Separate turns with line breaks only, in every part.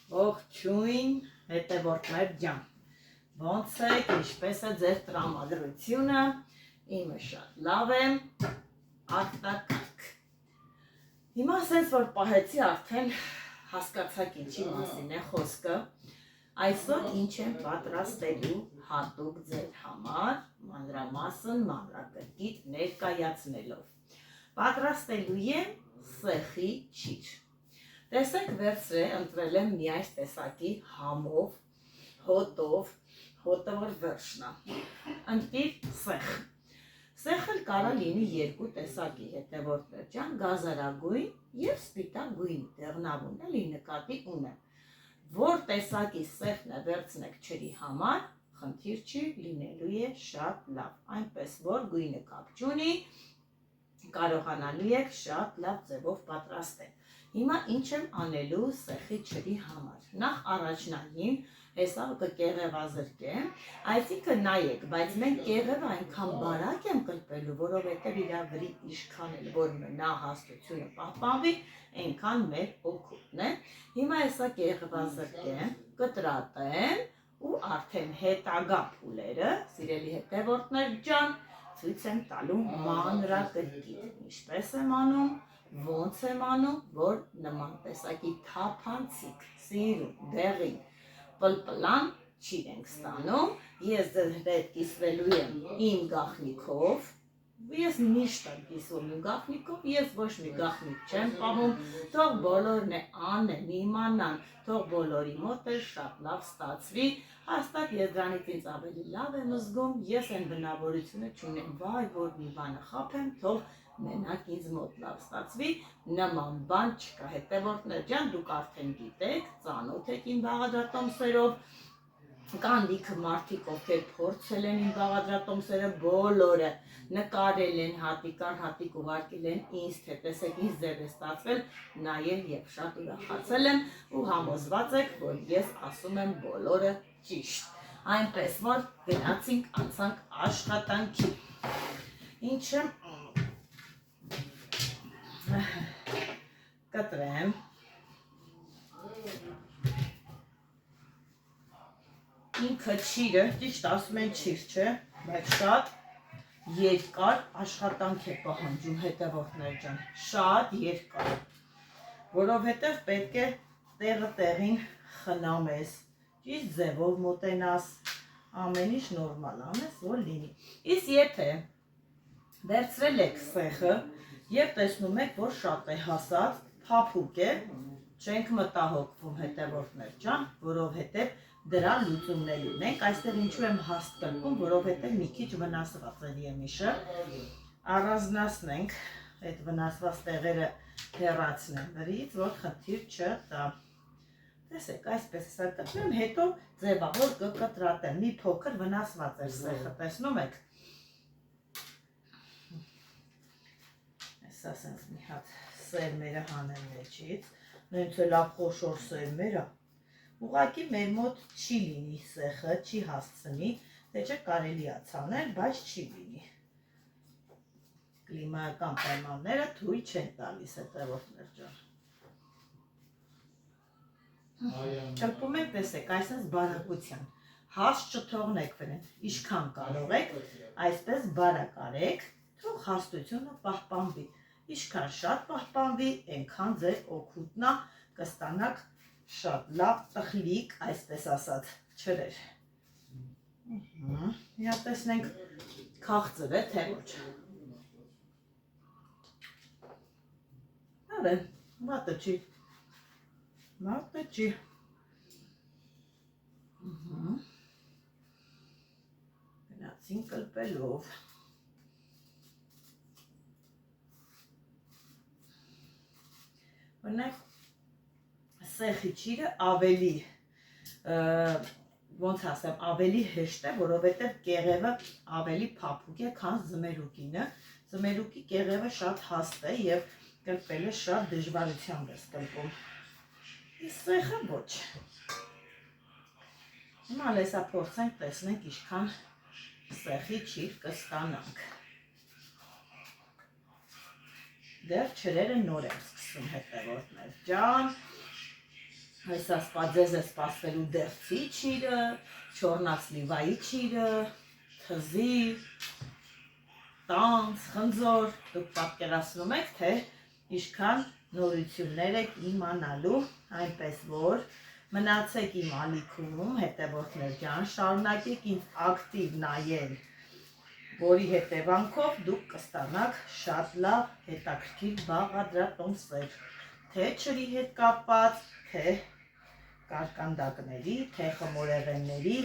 Ողջույն, հետևորդներ ջան, ոնց եք, ինչպես է ձեր տրամադրությունը, իմը շատ լավ եմ, արտակարգ։ Հիմա ասենց որ պահեցի արդեն հասկացաք ինչի մասին է խոսքը, այսօր ինչ եմ պատրաստելու հատուկ ձեր համար, մանրամասն մանրակրկիտ ներկայացնելով։ Պատրաստելու եմ սեխի ճիր։ Տեսեք վերցրել, ընտրել եմ մի այս տեսակի համով, հոտով, հոտը որ վերջնա, ընտիր սեխ։ Սեխը կարա լինի երկու տեսակի հետևորդներ ջան, գազարագույն և սպիտակ գույնի, դեղնավուն էլի նկատի ունեմ։ Որ տեսակի սեխն է վերցնեք ջրի համար, խնդիր չի, լինելու է շատ լավ, այնպես որ գույնը կապ չունի, կարողանալու եք շատ լավ ձևով պատրաստել։ Հիմա ինչ եմ անելու սեխի ջրի համար։ Նախ առաջնային հեսա կկեղևազրկեմ, այսինքն նայեք, բայց մենք կեղևը այնքան բարակ եմ կլպելու, որովհետև իր վրի ինչքան էլ որ մնա հաստությունը պահպանվի, այնքան մեր օգուտն է։ Հիմա հեսա կեղևազրկեմ, կտրատեմ ու արդեն հետագա փուլերը, սիրելի հետևորդներ ջան, ցույց եմ տալու մանրակրկիտ, ինչպես եմ անում, ոնց եմ անում, որ նման տեսակի թափանցիկ, սիրուն, դեղին, պլպլան չիրենք ստանում, ես ձեր հետ կիսվելու եմ իմ գաղտնիքով, ես միշտ եմ կիսվում իմ գաղտնիքով, ես ոչ մի գաղտնիք չեմ պահում, թող բոլորն է անեն, իմանան, թող բոլորի մոտ է շատ լավ ստացվի, հաստատ ես դրանից ինձ ավելի լավ եմ զգում, ես այն բնավորությունը չունեմ, վայ, որ մի բանը խափեմ, թող մենակ ինձ մոտ լավ ստացվի, նման բան չկա, հետևորդներ ջան, դուք արդեն գիտեք, ծանոթ եք իմ բաղադրատոմսերով, կան լիքը մարդիկ, ովքեր փորձել են իմ բաղադրատոմսերը, բոլորը նկարել են հատիկ առ հատիկ ուղարկել են ինձ, թե տեսեք ինձ ձև է ստացվել, նայել և շատ ուրախացել եմ ու համոզված եք, որ ես ասում եմ բոլորը ճիշտ, այնպես որ գնացինք անցանք աշխատանքի, ինչ եմ կտրեմ, ինքը ճիրը, ճիշտ ասում են ճիր չէ, բայց շատ երկար աշխատանք է պահանջում հետևորդներ ջան, շատ երկար, որովհետև պետք է տեղը տեղին խնամես, ճիշտ ձևով մոտենաս, ամեն ինչ նորմալ անես, որ լինի։ Իսկ եթե վերցրել եք սեխը և տեսնում եք, որ շատ է հասած, փափուկ է, չենք մտահոգվում հետևորդներ ջան, որովհետև դրա լուծումներ ունենք, այստեղ ինչու եմ հաստ կլպում, որովհետև մի քիչ վնասված է եմիշը, առանձնացնենք այդ վնասված տեղերը հեռացնեմ վրից, որ խնդիր չտա։ Տեսեք, այսպես հեսա կտրեմ, հետո ձևավոր կկտրատեմ, մի փոքր վնասված էր սեխը, տեսնում եք։ Հեսա սենց մի հատ սերմերը հանեմ մեջից, նույնց է լավ խոշոր սերմերը, ուղղակի մեր մոտ չի լինի սեխը, չի հասցնի, թե չէ կարելի է ցանել, բայց չի լինի։ Կլիմայական պայմանները թույլ չեն տալիս հետևորդներ ջան։ Կլպում եք, տեսեք, այսպես բարակության, հաս չթողնեք վրեն, ինչքան կարող եք, այսպես բարակ արեք, թող հաստությունը պահպանվի, ինչքան շատ պահպանվի, այնքան ձեր օգուտն է, կստանաք շատ լավ տխլիկ, այսպես ասած, ջրեր։ Հիմա տեսնենք քաղցր է, թե ոչ։ Արեն, մատը չի։ Մատը չի։ Գնացին կլպելով։ Օրինակ սեխի ջիրը ավելի, ոնց ասեմ, ավելի հեշտ է, որովհետև կեղևը ավելի փափուկ է, քան զմերուկինը, զմերուկի կեղևը շատ հաստ է և կլպելը շատ դժվարությամբ ես կլպում, իսկ սեխը ոչ։ Հիմա հեսա փորձենք տեսնենք ինչքան սեխի ջիր կստանանք։ Դեռ ջրերը նոր եմ սկսում հետևորդներ ջան, Հեսա ձեզ է սպասվելու դեղցի ճիրը, չորնասլիվայի ճիրը, թզի, տանց, խնձոր, դուք պատկերացնում եք, թե ինչքան նորություններ եք իմանալու, այնպես որ մնացեք իմ ալիքում, հետևորդներ ջան, շարունակեք ինձ ակտիվ նայել, որի հետևանքով դուք կստանաք շատ լավ հետաքրքիր բաղադրատոմսեր, թե ջրի հետ կապված, թե կարկանդակների, թե խմորեղենների,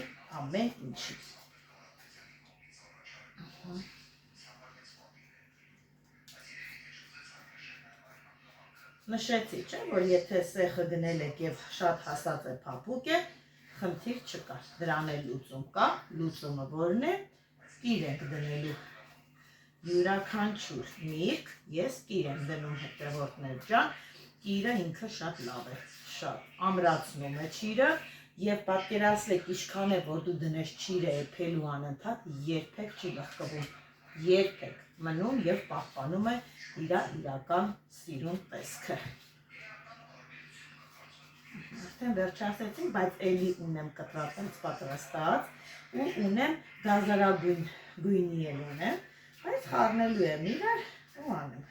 ամեն ինչի։ Նշեցի, չէ, որ եթե սեխը գնել եք և շատ հասած է փափուկ է, խնդիր չկա, դրան էլ լուծում կա, լուծումը որն է, կիր ենք դնելու, յուրաքանչյուր միրգ, ես կիր եմ դնում հետևորդներ ջան, կիրը ինքը շատ լավ է, շատ ամրացնում է ճիրը և պատկերացրեք ինչքան է, որ դու դնես ճիրը էփելու անընդհատ, երբեք չի լխկվում, երբեք մնում և պահպանում է իր իրական սիրուն տեսքը։ Արդեն վերջացեցինք, բայց էլի ունեմ կտրատած պատրաստած ու ունեմ գազարագույն գույնի էլ ունեմ, բայց խառնելու եմ իրար ու անեմ,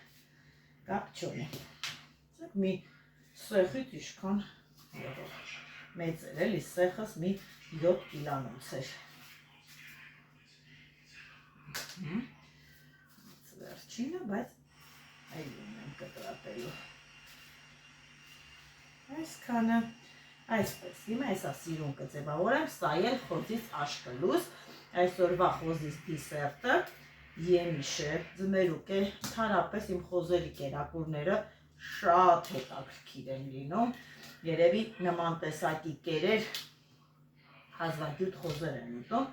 կապ չունի։ Մի սեխից ինչքան մեծ էր, էլի սեխս մի 7 կիլանոց էր։ Վերջինը, բայց այլ ունեմ կտրատելու։ Այսքանը, այսպես, հիմա այսա սիրուն կձևավորեմ, սա էլ խոզից աշկլուս, այսօրվա խոզից դիսերտը, եմիշ է, ձմերուկ է, թարապես իմ խոզերի կերակուրները շատ հետաքրքիր են լինում, երևի նման տեսակի կերեր հազվագյուտ խոզեր են ուտում,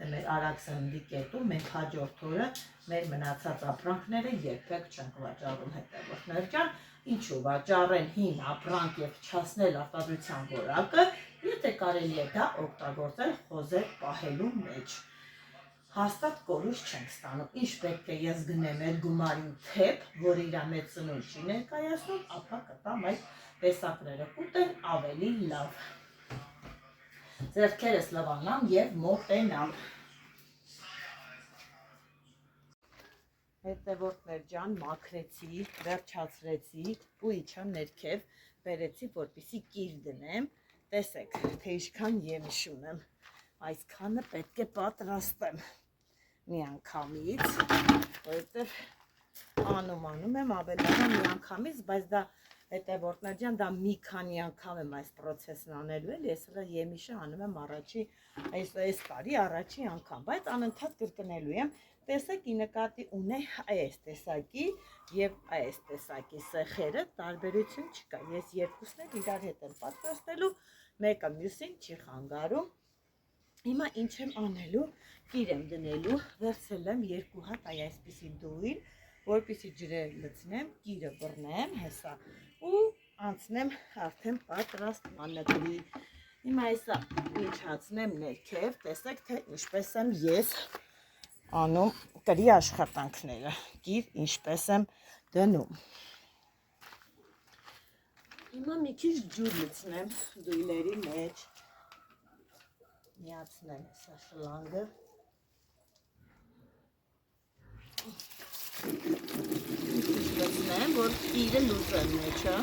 մեր արագ սննդի կետում, մենք հաջորդ օրը մեր մնացած ապրանքները երբեք չենք վաճառում հետևորդներ ջան, ինչու վաճառեն հին ապրանք և փչացնել արտադրության որակը, եթե կարելի է դա օգտագործել խոզեր պահելու մեջ։ Հաստատ կորուստ չենք ստանում, ինչ պետք է ես գնեմ այդ գումարին թեփ, որ իր մեծ ծնունդ չի ներկայացնում, ապա կտամ այդ տեսակները կուտեմ ավելի լավ։ Ձեռքերս լվանամ և մոտենամ։ Հետևորդներ ջան, մաքրեցի, վերջացրեցի ու իջա ներքև, բերեցի, որպեսզի կիր դնեմ, տեսեք, թե ինչքան եմիշ ունեմ, այսքանը պետք է պատրաստեմ միանգամից, որովհետև անում եմ ավելանում միանգամից, բայց դա հետևորդներ ջան, դա մի քանի անգամ եմ այս պրոցեսն անելու էլ, ես հրա եմիշը անում եմ առաջի, այս տարի առաջի անգամ, բայց անընդհատ կրկնելու եմ, տեսեք ի նկատի ունե այս տեսակի և այս տեսակի սեխերը տարբերություն չկա, ես երկուսն էլ իրար հետ եմ պատրաստելու, մեկը մյուսին չի խանգարում, հիմա ինչ եմ անելու, կիր եմ դնելու, վերցրել եմ 2 հատ այսպիսի դույլ, որպեսզի ջրերը լցնեմ, կիրը բռնեմ, հեսա ու անցնեմ արդեն պատրաստմանը։ Հիմա հեսա միջացնեմ ներքև, տեսեք թե ինչպես եմ ես անում կրի աշխատանքները, կիր ինչպես եմ դնում։ Հիմա մի քիչ ջուր լցնեմ դույլերի մեջ, միացնեմ հեսա շլանգը, լցնեմ, որ կիրը լուծեմ մեջը,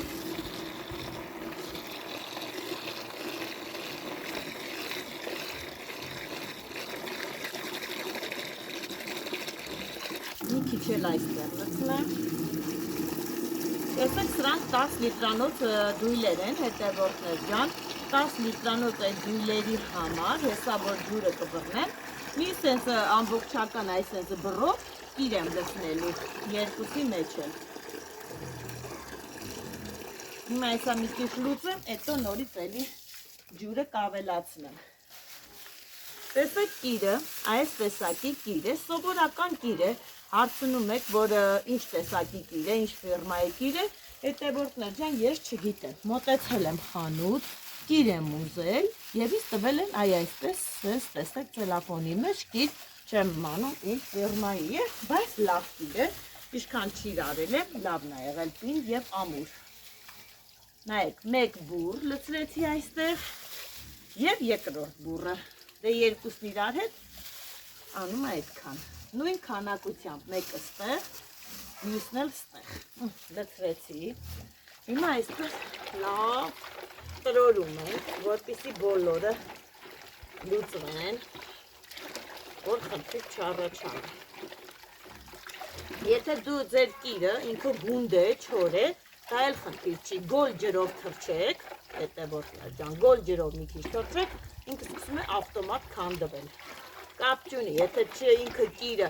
մի քիչ էլ այստեղ լցնեմ, տեսեք սրանք 10 լիտրանոց դույլեր են հետևորդներ ջան, 10 լիտրանոց այդ դույլերի համար, հեսա որ ջուրը կբռնեմ, մի սենց ամբողջական այս սենց բռով կիր եմ լցնելու, երկուսի մեջ էլ։ Հիմա այսա մի քիչ լուծեմ, հետո նորից էլի ջուրը կավելացնեմ։ Տեսեք կիրը, այս տեսակի կիր է, սովորական կիր է, հարցնում եք, որ ինչ տեսակի կիր է, ինչ ֆիրմայի կիր է, հետևորդներ ջան, ես չգիտեմ, մոտեցել եմ խանութ, կիր եմ ուզել և ինձ տվել են այսպես, տեսեք ցելոֆանի մեջ կիր, չեմ իմանում ինչ ֆիրմայի է, բայց լավ կիր է, ինչքան ճիր արել եմ, լավն է եղել, պինդ և ամուր։ Նայեք, մեկ բուռ լցրեցի այստեղ և երկրորդ բուռը, դե երկուսն իրար հետ անում է այդքան, նույն քանակությամբ մեկը ստեղ, մյուսն էլ ստեղ, լցրեցի, հիմա այստեղ լավ տրորում ենք, որպեսզի բոլորը լուծվեն, որ խնդիր չառաջանա։ Եթե դու ձեր կիրը ինքը գունդ է, չոր է, դա էլ խնդիր չի, գոլ ջրով թռչեք, հետևորդներ ջան, գոլ ջրով մի քիչ թռչեք, ինքը սկսում է ավտոմատ քանդվել։ Կապ չունի, եթե ինքը կիրը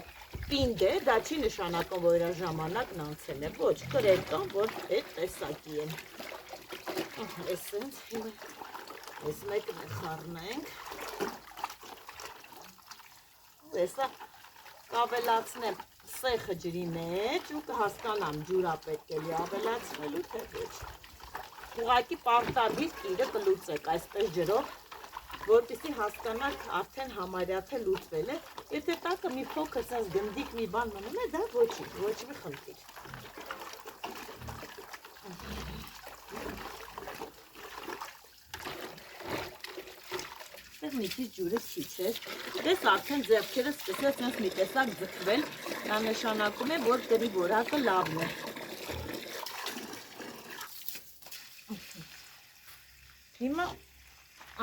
պինդ է, դա չի նշանակում, որ իր ժամանակն անցել է, ոչ, կրեր կան, որ այդ տեսակի են։ Այսինքն, հիմա այս մեկն է խառնենք։ Տեսա կավելացնեմ սեխը ջրի մեջ ու կհասկանամ ջուրա պետք է ավելացնելու թե ոչ։ Ուղղակի պարտադիր կիրը կլուծեք այսպես ջրով, որպեսզի հասկանաք արդեն համարյա թե լուծվել է։ Եթե տակը մի փոքր sense գնդիկ մի բան մնում է, դա ոչ մի խնդիր։ Մի քիչ ջուրը քիչ էր, դες արդեն ձեռքերը սկսեց sense մի տեսակ ձգվել, դա նշանակում է, որ ջրի որակը լավն է։ Հիմա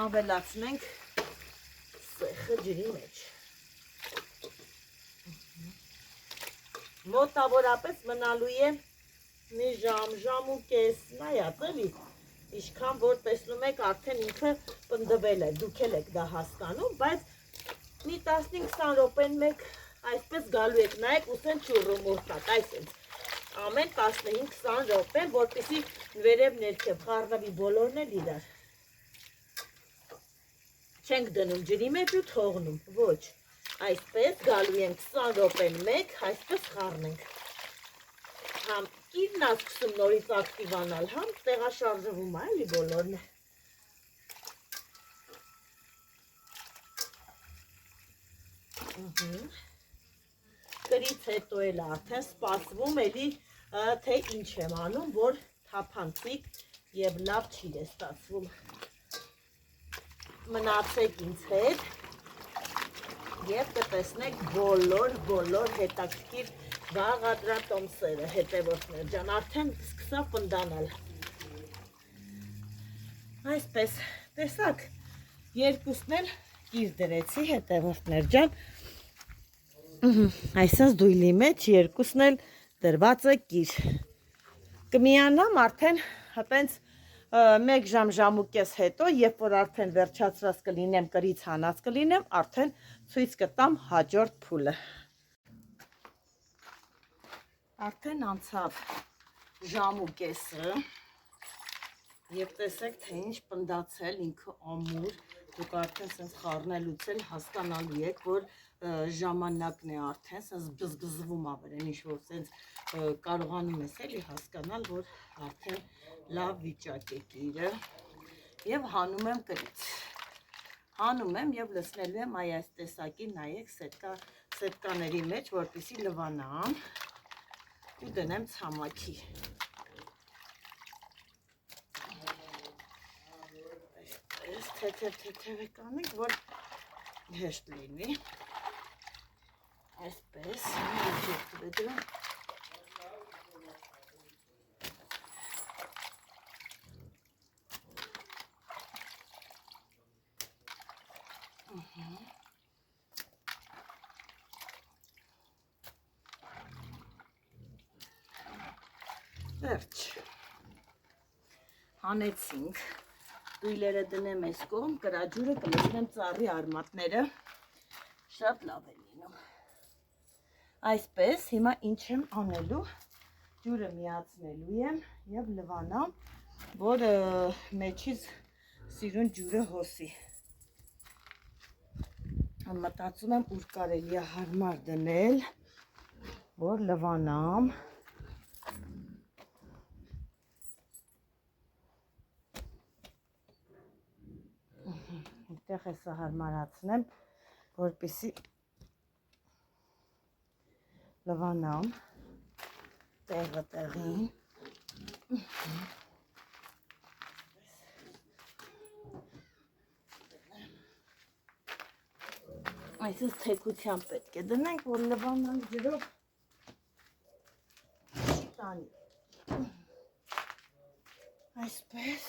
ավելացնենք սեխը ջրի մեջ։ Մոտավորապես մնալու է մի ժամ ու կես, նայած էլի, ինչքան որ տեսնում եք արդեն ինքը պնդվել է, դուք էլ եք դա հասկանում, բայց մի 15-20 րոպեն մեկ այսպես գալու եք, նայեք ուսեն չուռումորտակ, այսպես ամեն 15-20 րոպեն, որպեսզի վերև ներքև խառնվի բոլորն էլ իրար։ Չենք դնում ջրի մեջ ու թողնում, ոչ, այսպես գալու ենք 20 րոպեն մեկ, այսպես խառնենք։ Համ կիրն է սկսում նորից ակտիվանալ, համ տեղաշարժվում է, էլի բոլորն է։ Կրից հետո էլ արդեն սպասվում էլի, թե ինչ եմ անում, որ թափանցիկ և լավ չի է ստացվում։ Մնացեք ինձ հետ և կտեսնեք բոլոր հետաքրքիր բաղադրատոմսերը, հետևորդներ ջան, արդեն սկսա պնդանալ։ Այսպես, տեսակ, երկուսն էլ կիր դրեցի, հետևորդներ ջան, այսպես դույլի մեջ երկուսն էլ դրված է կիր։ Կմիանամ արդեն հպենց մեկ ժամ ու կես հետո, երբ որ արդեն վերջացրած կլինեմ, կրից հանած կլինեմ, արդեն ցույց կտամ հաջորդ փուլը։ Արդեն անցավ ժամ ու կեսը և տեսեք, թե ինչ պնդացել ինքը ամուր, դուք արդեն սենց խառնելուց էլ հասկանալու եք, որ ժամանակն է արդեն, սենց բզբզվում ավերեն, ինչ-որ սենց կարողանում ես էլի հասկանալ, որ արդեն լավ վիճակ է կիրը և հանում եմ կրից։ Հանում եմ և լցնելու եմ այս տեսակի, նայեք, սետկաների մեջ, որպեսզի լվանամ ու դնեմ ցամաքի։ Այսպես թեթև կանենք, որ հեշտ լինի։ Այսպես, դրում։ Վերջ, հանեցինք, դույլերը դնեմ այս կողմ, կրաջուրը կլցնեմ ծառի արմատները, շատ լավ է լինում։ Այսպես, հիմա ինչ եմ անելու, ջուրը միացնելու եմ և լվանամ, որ մեջից սիրուն ջուրը հոսի։ Մտածում եմ ուր կարելի է հարմար դնել, որ լվանամ։ Այդտեղ հեսա հարմարացնեմ, որպեսզի լվանամ տեղը տեղին։ Այսպես թեքությամբ պետք է դնենք, որ լվանան ջրով չի տանի։ Այսպես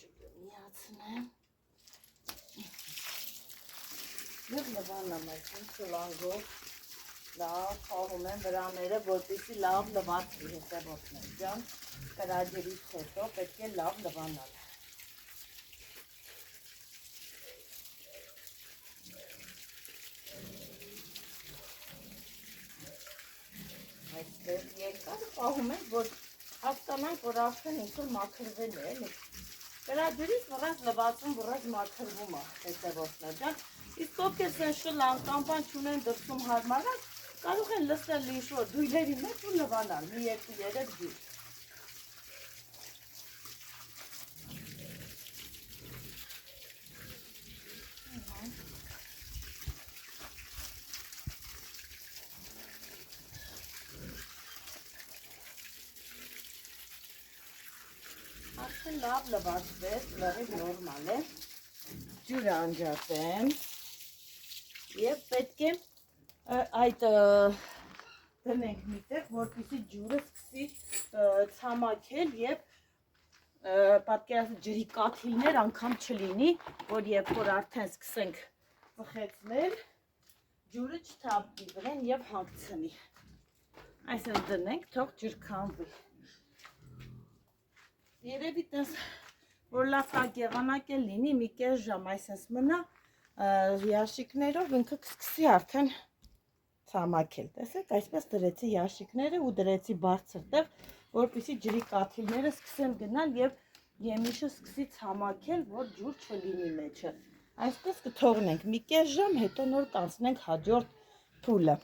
ջուրը միացնեմ։ Եվ լվանամ այսպես շլանգով լավ խաղում եմ վրաները, որպեսզի լավ լվացվի հետևորդներ ջան, կրաջերից հետո պետք է լավ լվանալ։ Այսպես երկար խաղում ենք, որ հասկանանք, որ արդեն ինչ-որ մաքրվել է, էլի։ Կրաջերից վրաց լվացում, վրաց մաքրվում է հետևորդներ ջան։ Իսկ ովքեր սեն շլան կամ բան չունեն դրսում հարմարած, կարող են լսել ինչ-որ դույլերի մեջ ու լվանալ, մի 2-3 դույլ։ Արդեն լավ լվացվեց, լրիվ նորմալ է։ Ջուրը անջատեմ և պետք է այդ դնենք միտեղ, որպեսզի ջուրը սկսի ցամաքել և պատկերացրեք ջրի կաթիլներ անգամ չլինի, որ երբ որ արդեն սկսենք ծխեցնել, ջուրը չթափվի վրան և հանգցնի։ Այսպես դնենք, թող ջրքանվի։ Երևի տես, որ լավ տակ եղանակ է լինի, մի կես ժամ այսպես մնա ящикներով ինքը կսկսի արդեն ցամաքել։ Տեսեք, այսպես դրեցի ящикները ու դրեցի բարձր տեղ, որպեսզի ջրի կաթիլները սկսեն գնալ եւ եմիշը սկսի ցամաքել, որ ջուր չլինի մեջը։ Այսպես կթողնենք մի կես ժամ, հետո նոր կանցնենք հաջորդ փուլը։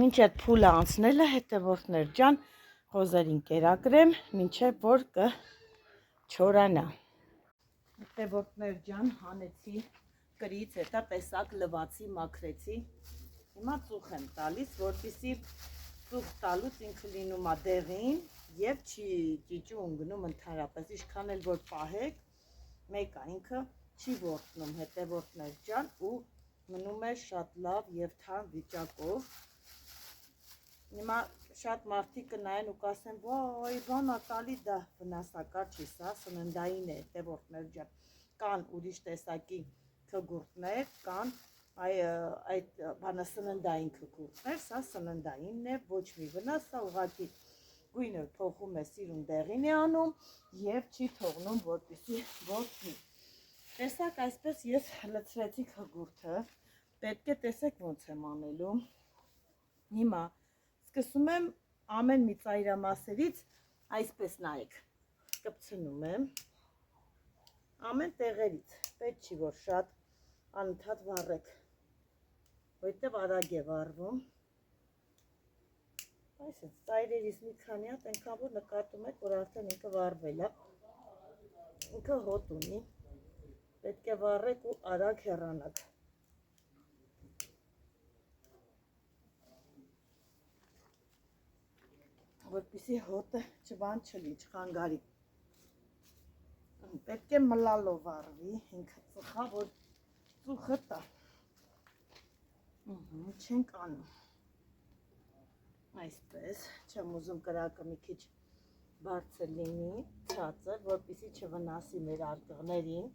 Մինչ այդ փուլը անցնելը հետևորդներ ջան, խոզերին կերակրեմ, մինչև որ կչորանա։ Հետևորդներ ջան, հանեցի կրից, հետա տեսակ լվացի, մաքրեցի։ Հիմա ծուխ եմ տալիս, որպեսզի ծուխ տալուց ինքը լինում է դեղին և չի ճիճուն գնում ընդհանրապես, ինչքան էլ որ պահեք, մեկ է ինքը չի որդնում հետևորդներ ջան ու մնում է շատ լավ և թարմ վիճակով։ Հիմա շատ մարդիկ կնայեն ու կասեն, վայ, բանա տալի դա վնասակար չի, սա սննդային է հետևորդներ ջան։ Կան ուրիշ տեսակի քգուրտներ, կան այդ բանը սննդային քգուրտներ, սա սննդայինն է, ոչ մի վնաս, սա ուղղակի գույնը փոխում է սիրուն դեղին է անում և չի թողնում որպեսզի որդնի։ Տեսակ այսպես ես լցրեցի քգուրտը, պետք է տեսեք ոնց եմ անելու։ Հիմա սկսում եմ ամեն մի ծայրամասերից այսպես նայեք, կպցնում եմ ամեն տեղերից, պետք չի որ շատ անընդհատ վառեք, որտեղ արագ է վառվում։ Այսպես ծայրերից մի քանի հատ այնքան որ նկատում եք, որ արդեն ինքը վառվել է, ինքը հոտ ունի, պետք է վառեք ու արագ հեռանաք։ Որպեսզի հոտը չբան չլի, չխանգարի։ Պետք է մլալով վառվի, ինքը ծխա, որ ծուխը տա։ Չենք անում։ Այսպես, չեմ ուզում կրակը մի քիչ բարձր լինի, ցածր, որպեսզի չվնասի մեր արկղներին։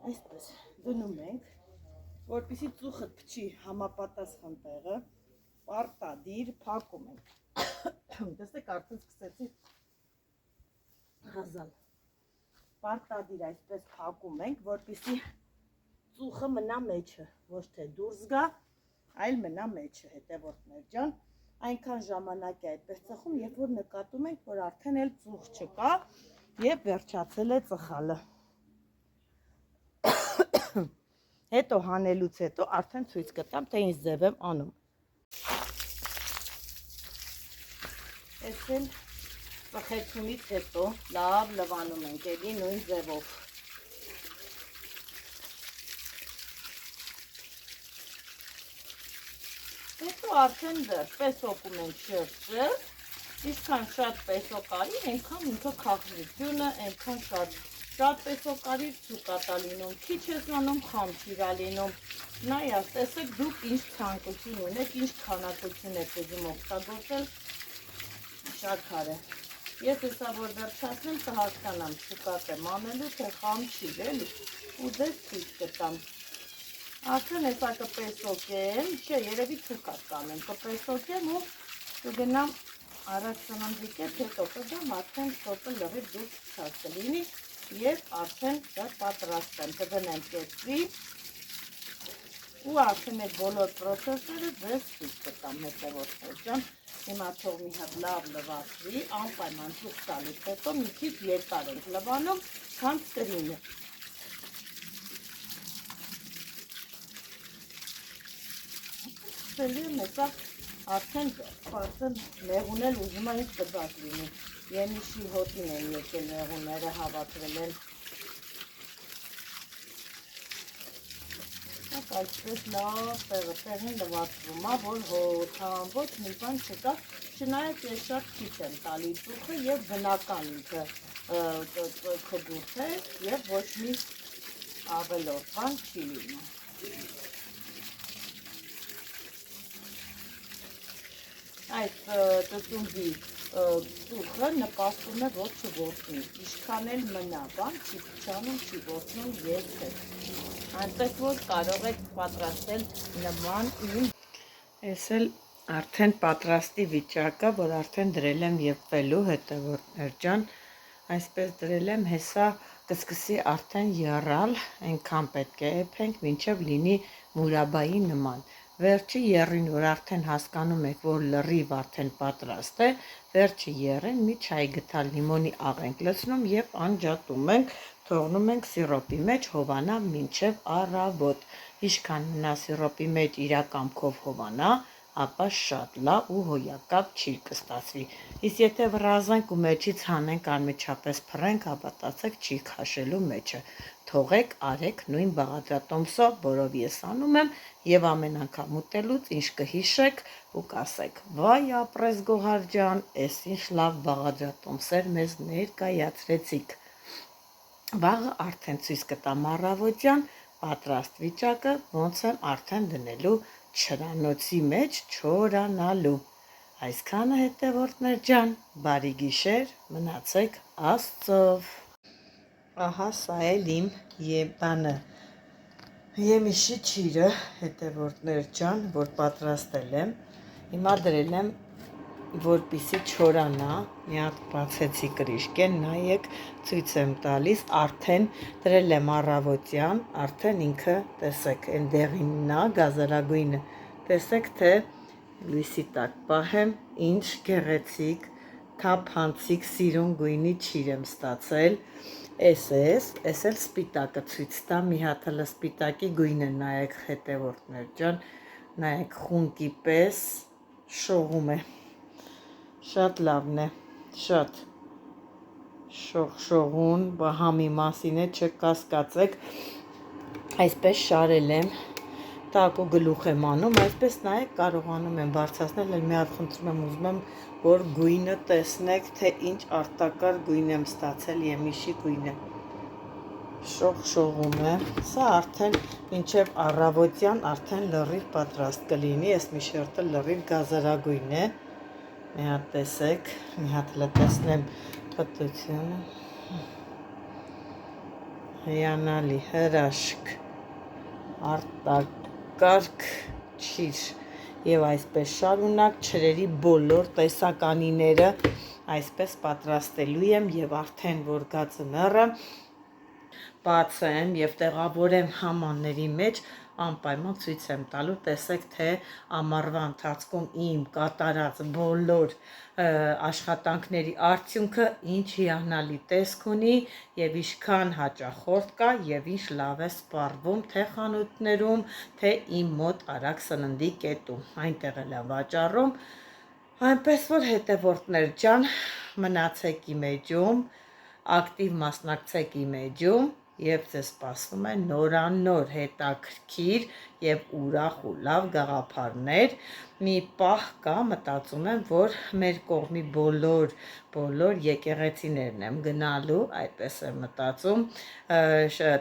Այսպես դնում ենք, որպեսզի ծուխը փչի համապատասխան տեղը, պարտադիր փակում ենք։ Տեսեք, արդեն սկսեցի հազալ։ Պարտադիր այսպես փակում ենք, որպեսզի ծուխը մնա մեջը, ոչ թե դուրս գա, այլ մնա մեջը հետևորդներ ջան։ Այնքան ժամանակ է այդպես ծխում, երբ որ նկատում ենք, որ արդեն էլ ծուխ չկա և վերջացել է ծխալը։ Հետո հանելուց հետո արդեն ցույց կտամ, թե ինչ ձև եմ անում։ Ես էլ ծխեցումից հետո լավ լվանում ենք, էլի նույն ձևով։ Հետո արդեն պես օգում ենք շրջը, Ինչքան շատ պեսո կարի, այնքան ինքը քաղցրությունը, այնքան շատ պեսո կարի ցուկա տա լինում, քիչ ես անում, խամչիր ա լինում։ Նայած, տեսեք դուք ինչ ցանկություն ունեք, ինչ քանակություն եք ուզում օգտագործել, շատ քարե։ Ես հեսա որ վերջացնեմ, կհասկանամ ցուկատ եմ անելու, թե խամչիր էլի, ու ձեզ ցույց կտամ։ Արդեն հեսա կպեսոկեմ, չէ, երևի ցուկատ կանեմ, կպեսոկեմ ու կգնամ Առաջ սննդիկետ հետո կգամ, արդեն սոպը լրիվ դուրս չած կլինի և արդեն դա պատրաստեմ, կդնեմ կեցվի ու արդեն այդ բոլոր պրոցեսները ձեզ ցույց կտամ հետևորդներ ջան, հիմա թող մի հատ լավ լվացվի, անպայման ցույց տալուց հետո մի քիչ երկար ենք լվանում, քան կրինը։ Սելի եմ հեսա Արդեն մեղունել ուզում այն կդակ լինի, եմիշի հոտին են եկել մեղունները հավատրել են։ Այսպես լավ տեղին լվացվում ա, որ հոթան, ոչ մի բան չկա, չնայած ես շատ քիչ եմ տալի ծուխը և բնական ինքը կդուրս է և ոչ մի ավելորդ բան չի լինում։ Այս ծծումբի ծուխը նպաստում է, որ չվորտնի, ինչքան էլ մնա, բան չի փչանում, չի որդնում երբեք։ Այնպես որ կարող եք պատրաստել նման իմ։ Ես էլ արդեն պատրաստի վիճակը, որ արդեն դրել եմ եփվելու հետևորդներ ջան, այսպես դրել եմ, հեսա կսկսի արդեն եռալ, այնքան պետք է եփենք, մինչև լինի մուրաբայի նման։ Վերջի եռին, որ արդեն հասկանում եք, որ լրիվ արդեն պատրաստ է, վերջի եռին մի չայ գթալ լիմոնի աղ ենք լցնում և անջատում ենք, թողնում ենք սիրոպի մեջ հովանա մինչև առավոտ։ Ինչքան մնա սիրոպի մեջ իր կամքով հովանա, ապա շատ լավ ու հոյակապ չի կստացվի։ Իսկ եթե վռազենք ու մեջից հանենք անմիջապես փռենք, հավատացեք չի քաշելու մեջը։ Թողեք, արեք նույն բաղադրատոմսով, որով ես անում եմ, եւ ամեն անգամ ուտելուց ինչ կհիշեք ու կասեք. «Վայ ապրես Գոհար ջան, էս ինչ լավ բաղադրատոմսեր մեզ ներկայացրեցիք»։ Վաղը արդեն ցույց կտամ առավոտյան պատրաստ վիճակը, ոնց եմ արդեն դնելու չրանոցի մեջ չորանալու։ Այսքանը հետևորդներ ջան, բարի գիշեր, մնացեք Աստծով։ Ահա սա էլ իմ բանը եմիշի ճիրը հետևորդներ ջան, որ պատրաստել եմ։ Հիմա դրել եմ, որպեսզի չորանա, մի հատ բացեցի կրիշկեն, նայեք, ցույց եմ տալիս, արդեն դրել եմ առավոտյան, արդեն ինքը, տեսեք, այն դեղինն է, գազարագույնը, տեսեք թե լույսի տակ պահեմ, ինչ գեղեցիկ, թափանցիկ սիրուն գույնի ճիր եմ ստացել։ Էս էլ սպիտակը ցույց տա, մի հատ հələ սպիտակի գույնը նայեք հետևորդներ ջան, նայեք խունկի պես շողում է, շատ լավն է, շատ շողուն, համի մասին է, չկասկածեք, այսպես շարել եմ, տակու գլուխ եմ անում, այսպես նայեք կարողանում եմ բարձրացնել, էլ մի հատ խնդրում եմ, ուզում եմ, որ գույնը տեսնեք, թե ինչ արտակարգ գույն եմ ստացել, եմիշի գույնը, շողում է, սա արդեն մինչև առավոտյան արդեն լրիվ պատրաստ կլինի, ես մի շերտը լրիվ գազարագույն է, մի հատ տեսեք, մի հատ լտեսնեմ պտությունը, հիանալի, հրաշք, արտակարգ ճիր և այսպես շարունակ չրերի բոլոր տեսականիները այսպես պատրաստելու եմ և արդեն որ գա ձմեռը բացեմ և տեղավորեմ համանների մեջ անպայման ցույց եմ տալու, տեսեք թե ամառվա ընթացքում իմ կատարած բոլոր աշխատանքների արդյունքը ինչ հիանալի տեսք ունի և ինչքան հաճախորդ կա և ինչ լավ է սպառվում թե խանութներում, թե իմ մոտ արագ սննդի կետում, այնտեղ էլ եմ վաճառում, այնպես որ հետևորդներ ջան, մնացեք իմ էջում, ակտիվ մասնակցեք իմ էջում, եւ ձեզ սպասում է նորանոր հետաքրքիր եւ ուրախ ու լավ գաղափարներ։ Մի պահ կա, մտածում եմ, որ մեր կողմի բոլոր եկեղեցիներն եմ գնալու, այդպես եմ մտածում,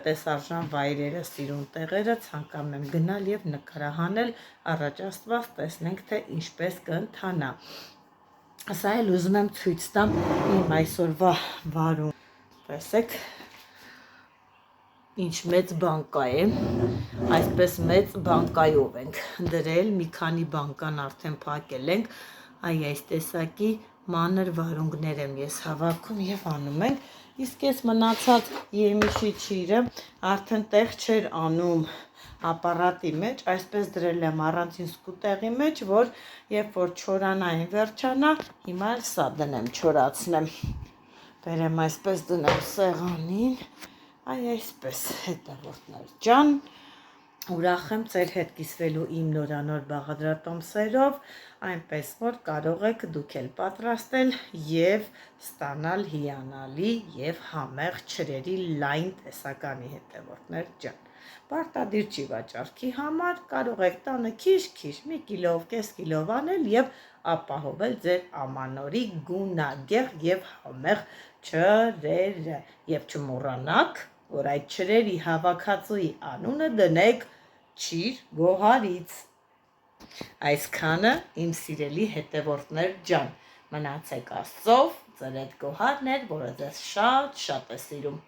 տեսարժան վայրերը, սիրուն տեղերը ցանկանում եմ գնալ եւ նկարահանել, առաջ Աստված տեսնենք, թե ինչպես կընթանա։ Սա էլ ուզում եմ ցույց տամ իմ այսօրվա վարում։ Տեսեք, ինչ մեծ բանկա է, այսպես մեծ բանկայով ենք դրել, մի քանի բանկան արդեն փակել ենք, այս տեսակի մանր վարունգներ եմ ես հավաքում եւ անում ենք, իսկ ես մնացած եմիշի ճիրը արդեն տեղ չէր անում ապարատի մեջ, այսպես դրել եմ առանցին սկուտեղի մեջ, որ երբ որ չորանային վերջանա, հիմա էլ սա դնեմ, չորացնեմ, բերեմ այսպես դնեմ սեղանին, այսպես հետևորդներ ջան, ուրախ եմ ձեր հետ կիսվելու իմ նորանոր բաղադրատոմսերով, այնպես որ կարող եք դուք էլ պատրաստել եւ ստանալ հիանալի եւ համեղ չրերի լայն տեսականի հետևորդներ ջան։ Պարտադիր չի վաճառքի համար, կարող եք տանը քիչ, մի կիլով, կես կիլով անել եւ ապահովել ձեր ամանորի գունագեղ եւ համեղ չրերը եւ չմոռանաք, որ այդ չրերի հավաքածուի անունը դնեք Չիր Գոհարից։ Այսքանը իմ սիրելի հետևորդներ ջան, մնացեք Աստծով, ձեր այդ Գոհարն էր, որը ձեզ շատ է սիրում։